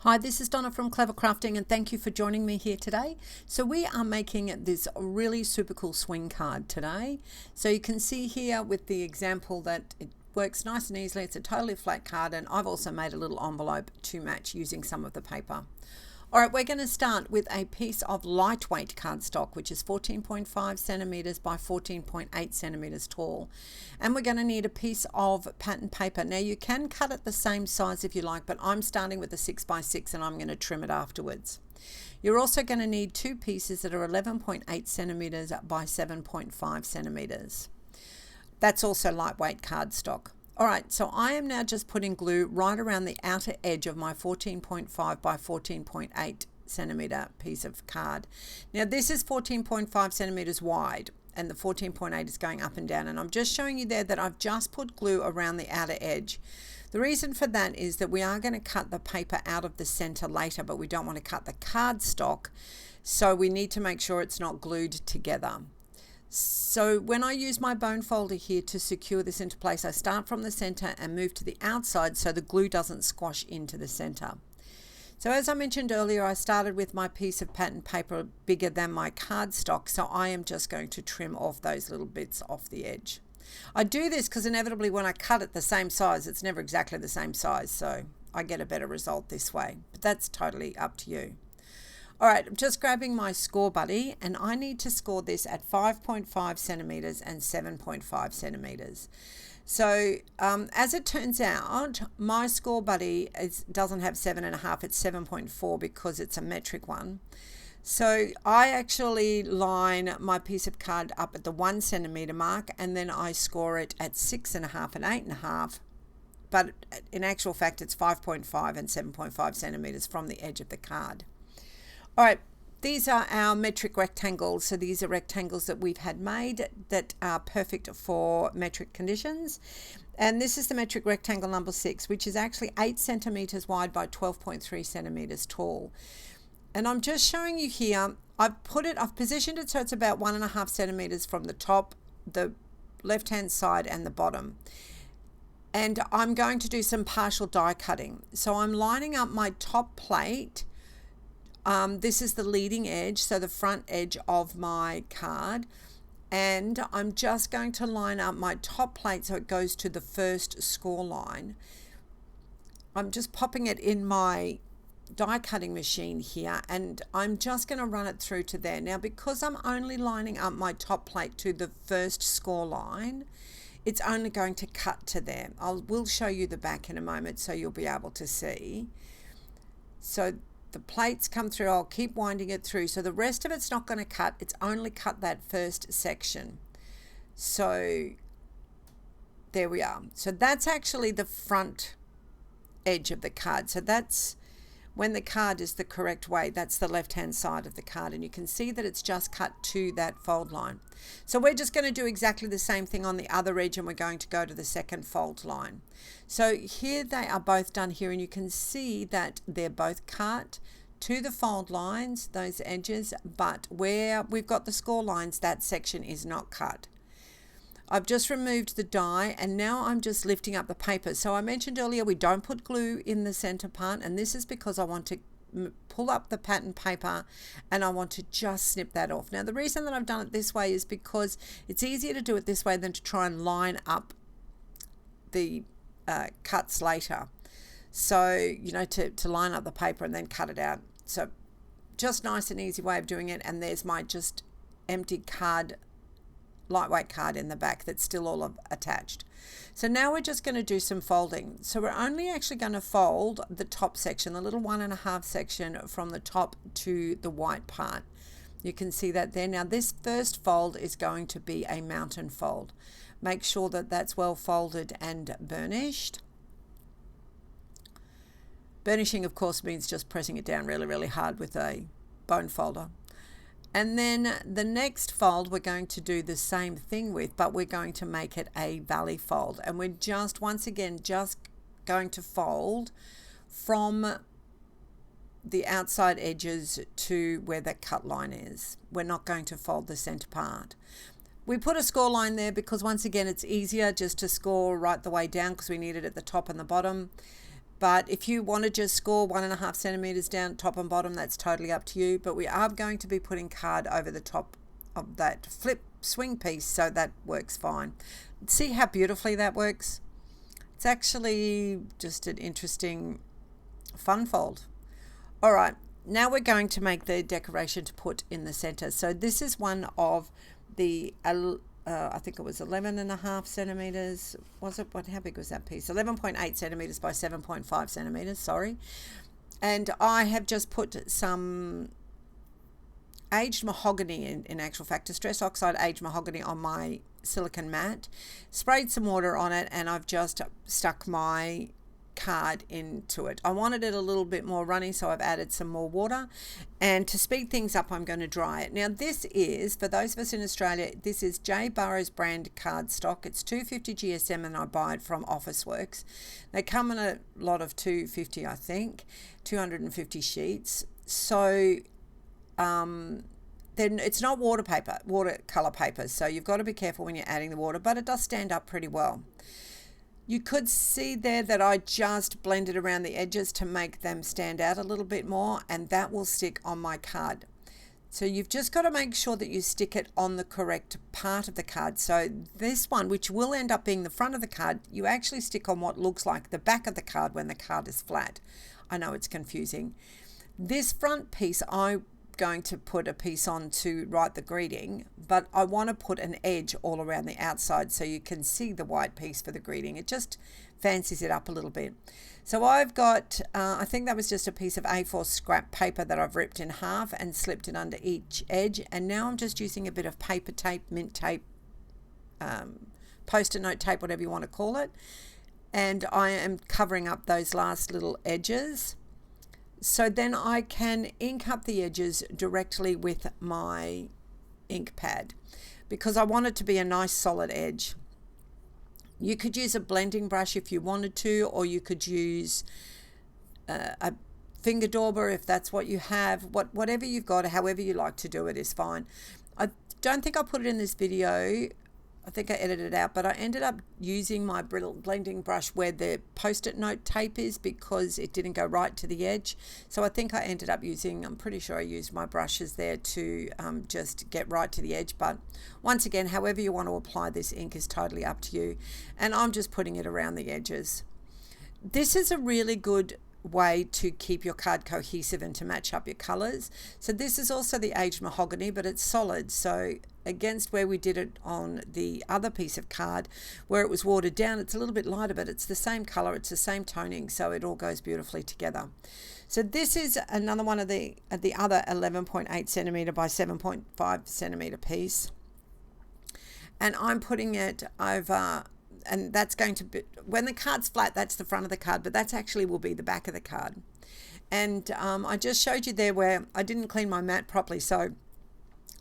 Hi, this is Donna from Clever Crafting and thank you for joining me here today. So we are making this really super cool swing card today. So you can see here with the example that it works nice and easily. It's a totally flat card and I've also made a little envelope to match using some of the paper. All right, we're going to start with a piece of lightweight cardstock, which is 14.5 centimeters by 14.8 centimeters tall. And we're going to need a piece of pattern paper. Now you can cut it the same size if you like, but I'm starting with a 6 by 6 and I'm going to trim it afterwards. You're also going to need two pieces that are 11.8 centimeters by 7.5 centimeters. That's also lightweight cardstock. All right, so I am now just putting glue right around the outer edge of my 14.5 by 14.8 centimeter piece of card. Now this is 14.5 centimeters wide and the 14.8 is going up and down, and I'm just showing you there that I've just put glue around the outer edge. The reason for that is that we are going to cut the paper out of the center later, but we don't want to cut the cardstock, so we need to make sure it's not glued together. So when I use my bone folder here to secure this into place, I start from the center and move to the outside so the glue doesn't squash into the center. So as I mentioned earlier, I started with my piece of pattern paper bigger than my cardstock, so I am just going to trim off those little bits off the edge. I do this because inevitably when I cut it the same size, it's never exactly the same size, so I get a better result this way, but that's totally up to you. All right, I'm just grabbing my score buddy and I need to score this at 5.5 centimeters and 7.5 centimeters. So as it turns out, my score buddy doesn't have 7.5, it's 7.4 because it's a metric one. So I actually line my piece of card up at the 1 centimeter mark and then I score it at 6.5 and 8.5. But in actual fact, it's 5.5 and 7.5 centimeters from the edge of the card. All right, these are our metric rectangles. So these are rectangles that we've had made that are perfect for metric conditions. And this is the metric rectangle number 6, which is actually 8 centimeters wide by 12.3 centimeters tall. And I'm just showing you here, I've positioned it so it's about 1.5 centimeters from the top, the left-hand side and the bottom. And I'm going to do some partial die cutting. So I'm lining up my top plate. This is the leading edge, so the front edge of my card, and I'm just going to line up my top plate so it goes to the first score line. I'm just popping it in my die cutting machine here and I'm just going to run it through to there. Now because I'm only lining up my top plate to the first score line, it's only going to cut to there. We'll show you the back in a moment so you'll be able to see. So the plates come through, I'll keep winding it through. So the rest of it's not going to cut, it's only cut that first section. So there we are. So that's actually the front edge of the card. So that's when the card is the correct way, that's the left-hand side of the card. And you can see that it's just cut to that fold line. So we're just going to do exactly the same thing on the other edge and we're going to go to the second fold line. So here they are both done here and you can see that they're both cut to the fold lines, those edges, but where we've got the score lines, that section is not cut. I've just removed the die and now I'm just lifting up the paper. So I mentioned earlier we don't put glue in the center part, and this is because I want to pull up the pattern paper and I want to just snip that off. Now the reason that I've done it this way is because it's easier to do it this way than to try and line up the cuts later. So, you know, to line up the paper and then cut it out. So just nice and easy way of doing it. And there's my just empty card, lightweight card in the back that's still all attached. So now we're just going to do some folding. So we're only actually going to fold the top section, the little 1.5 section from the top to the white part. You can see that there. Now this first fold is going to be a mountain fold. Make sure that that's well folded and burnished. Burnishing of course means just pressing it down really, really hard with a bone folder. And then the next fold we're going to do the same thing with, but we're going to make it a valley fold. And we're just, once again, just going to fold from the outside edges to where that cut line is. We're not going to fold the center part. We put a score line there because once again, it's easier just to score right the way down because we need it at the top and the bottom. But if you want to just score 1.5 centimeters down top and bottom, that's totally up to you. But we are going to be putting card over the top of that flip swing piece, so that works fine. See how beautifully that works? It's actually just an interesting fun fold. All right, now we're going to make the decoration to put in the center. So this is one of the I think it was 11.5 centimeters. Was it? How big was that piece? 11.8 centimeters by 7.5 centimeters, sorry. And I have just put some aged mahogany, in actual fact, Distress Oxide aged mahogany on my silicone mat, sprayed some water on it, and I've just stuck my card into it. I wanted it a little bit more runny, so I've added some more water, and to speed things up I'm going to dry it. Now this is, for those of us in Australia, this is J Burrows brand cardstock. It's 250 GSM and I buy it from Officeworks. They come in a lot of 250, I think, 250 sheets. So then it's not watercolor paper, so you've got to be careful when you're adding the water, but it does stand up pretty well. You could see there that I just blended around the edges to make them stand out a little bit more, and that will stick on my card. So you've just got to make sure that you stick it on the correct part of the card. So this one, which will end up being the front of the card, you actually stick on what looks like the back of the card when the card is flat. I know it's confusing. This front piece, I'm going to put a piece on to write the greeting, but I want to put an edge all around the outside so you can see the white piece for the greeting. It just fancies it up a little bit. So I've got, I think that was just a piece of A4 scrap paper that I've ripped in half and slipped it under each edge, and now I'm just using a bit of paper tape, mint tape, post-it note tape, whatever you want to call it, and I am covering up those last little edges. So then I can ink up the edges directly with my ink pad because I want it to be a nice solid edge. You could use a blending brush if you wanted to, or you could use a finger dauber if that's what you have. Whatever you've got, however you like to do it is fine. I don't think I put it in this video. I think I edited it out, but I ended up using my brittle blending brush where the post-it note tape is because it didn't go right to the edge. So I think I ended up using, I'm pretty sure I used my brushes there to just get right to the edge. But once again, however you want to apply this ink is totally up to you. And I'm just putting it around the edges. This is a really good way to keep your card cohesive and to match up your colors. So this is also the aged mahogany, but it's solid. So against where we did it on the other piece of card where it was watered down, it's a little bit lighter, but it's the same color, it's the same toning, so it all goes beautifully together. So this is another one of the other 11.8 centimeter by 7.5 centimeter piece, and I'm putting it over, and that's going to be, when the card's flat, that's the front of the card, but that's actually will be the back of the card. And I just showed you there where I didn't clean my mat properly, so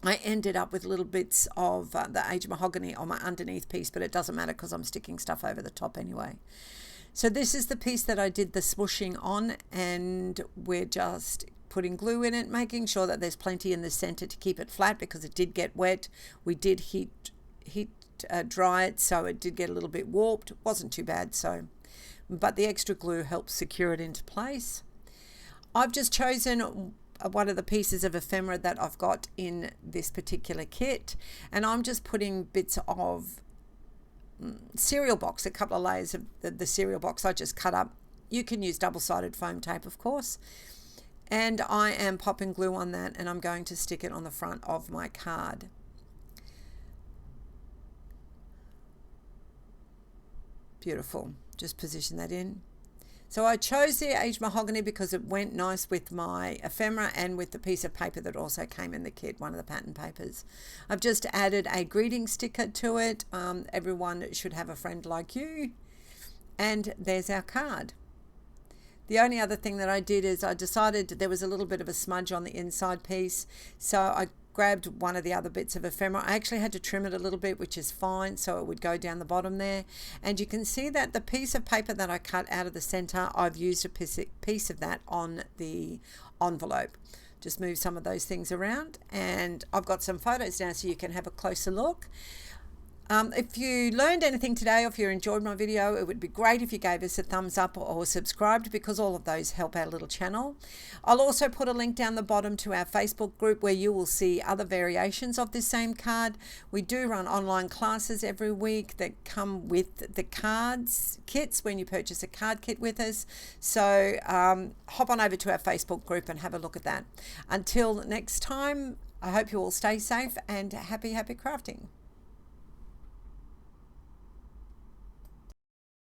I ended up with little bits of the aged mahogany on my underneath piece, but it doesn't matter because I'm sticking stuff over the top anyway. So this is the piece that I did the smooshing on, and we're just putting glue in it, making sure that there's plenty in the center to keep it flat because it did get wet. We did heat dry it, so it did get a little bit warped. It wasn't too bad, so, but the extra glue helps secure it into place. I've just chosen one of the pieces of ephemera that I've got in this particular kit, and I'm just putting bits of cereal box, a couple of layers of the cereal box I just cut up. You can use double-sided foam tape, of course, and I am popping glue on that, and I'm going to stick it on the front of my card. Beautiful. Just position that in. So I chose the aged mahogany because it went nice with my ephemera and with the piece of paper that also came in the kit, one of the pattern papers. I've just added a greeting sticker to it. Everyone should have a friend like you. And there's our card. The only other thing that I did is I decided there was a little bit of a smudge on the inside piece, so I grabbed one of the other bits of ephemera. I actually had to trim it a little bit, which is fine, so it would go down the bottom there. And you can see that the piece of paper that I cut out of the center, I've used a piece of that on the envelope. Just move some of those things around, and I've got some photos now so you can have a closer look. If you learned anything today, or if you enjoyed my video, it would be great if you gave us a thumbs up or subscribed, because all of those help our little channel. I'll also put a link down the bottom to our Facebook group where you will see other variations of this same card. We do run online classes every week that come with the cards kits when you purchase a card kit with us. So hop on over to our Facebook group and have a look at that. Until next time, I hope you all stay safe and happy crafting.